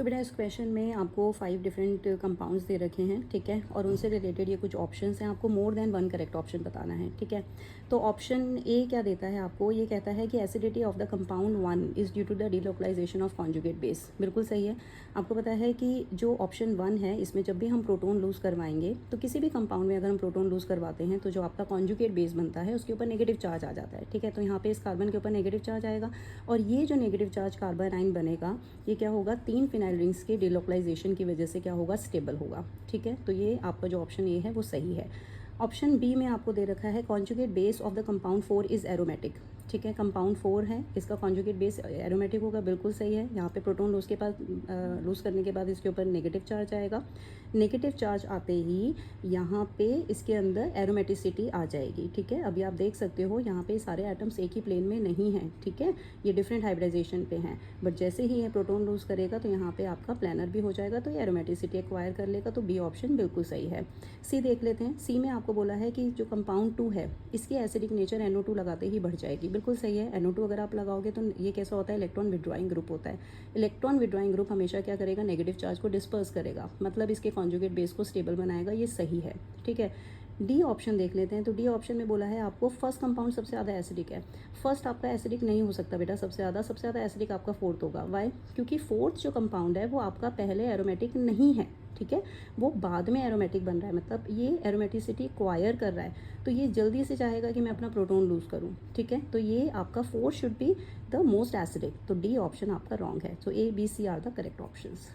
तो बेटा इस क्वेश्चन में आपको 5 डिफरेंट कंपाउंड्स दे रखे हैं, ठीक है, और उनसे रिलेटेड ये कुछ ऑप्शंस हैं, आपको more than one correct option बताना है, ठीक है। तो ऑप्शन ए क्या देता है आपको, ये कहता है कि acidity of the compound 1 is due to the delocalization of conjugate base. बिल्कुल सही है। आपको पता है कि जो ऑप्शन 1 है इसमें जब भी हम प्रोटोन लूज़ करवाएंगे तो किसी भी कंपाउंड में अगर हम प्रोटोन लूज़ करवाते हैं तो जो आपका कॉन्जुगेट बेस बनता है उसके ऊपर नेगेटिव चार्ज आ जाता है, ठीक है। तो यहाँ पे इस कार्बन के ऊपर नेगेटिव चार्ज आएगा और ये जो नेगेटिव चार्ज कार्बन आयन बनेगा ये क्या होगा, 3 फिनाइल रिंग्स के डिलोकलाइजेशन की वजह से क्या होगा, स्टेबल होगा, ठीक है। तो ये आपका जो ऑप्शन ए है वो सही है। ऑप्शन बी में आपको दे रखा है conjugate base of the compound 4 is aromatic, ठीक है। कंपाउंड 4 है, इसका कॉन्जुगेट बेस एरोमेटिक होगा, बिल्कुल सही है। यहाँ पे प्रोटोन लूज के पास लूज़ करने के बाद इसके ऊपर नेगेटिव चार्ज आएगा। नेगेटिव चार्ज आते ही यहाँ पे इसके अंदर एरोमेटिसिटी आ जाएगी, ठीक है। अभी आप देख सकते हो यहाँ पे सारे एटम्स एक ही प्लेन में नहीं हैं, ठीक है, ये डिफरेंट हाइब्रिडाइजेशन पे हैं। बट जैसे ही ये प्रोटोन लूज़ करेगा तो यहाँ पे आपका प्लानर भी हो जाएगा, तो ये एरोमेटिसिटी एक्वायर कर लेगा। तो बी ऑप्शन बिल्कुल सही है। सी देख लेते हैं। सी में आपको बोला है कि जो कंपाउंड 2 है इसकी एसिडिक नेचर NO2 लगाते ही बढ़ जाएगी, बिल्कुल सही है। NO2 अगर आप लगाओगे तो ये कैसा होता है, इलेक्ट्रॉन विड्रॉइंग ग्रुप होता है। इलेक्ट्रॉन विड्रॉइंग ग्रुप हमेशा क्या करेगा, नेगेटिव चार्ज को डिस्पर्स करेगा, मतलब इसके कॉन्जुगेट बेस को स्टेबल बनाएगा, ये सही है, ठीक है। डी ऑप्शन देख लेते हैं। तो डी ऑप्शन में बोला है आपको फर्स्ट कंपाउंड सबसे ज़्यादा एसिडिक है। फर्स्ट आपका एसिडिक नहीं हो सकता बेटा, सबसे ज़्यादा एसिडिक आपका फोर्थ होगा। वाई, क्योंकि फोर्थ जो कंपाउंड है वो आपका पहले एरोमेटिक नहीं है, ठीक है, वो बाद में एरोमेटिक बन रहा है, मतलब ये एरोमेटिसिटी एक्वायर कर रहा है, तो ये जल्दी से चाहेगा कि मैं अपना प्रोटोन लूज़ करूँ, ठीक है। तो ये आपका fourth should be the most acidic, तो डी ऑप्शन आपका रॉन्ग है। So A, B, C are the correct options.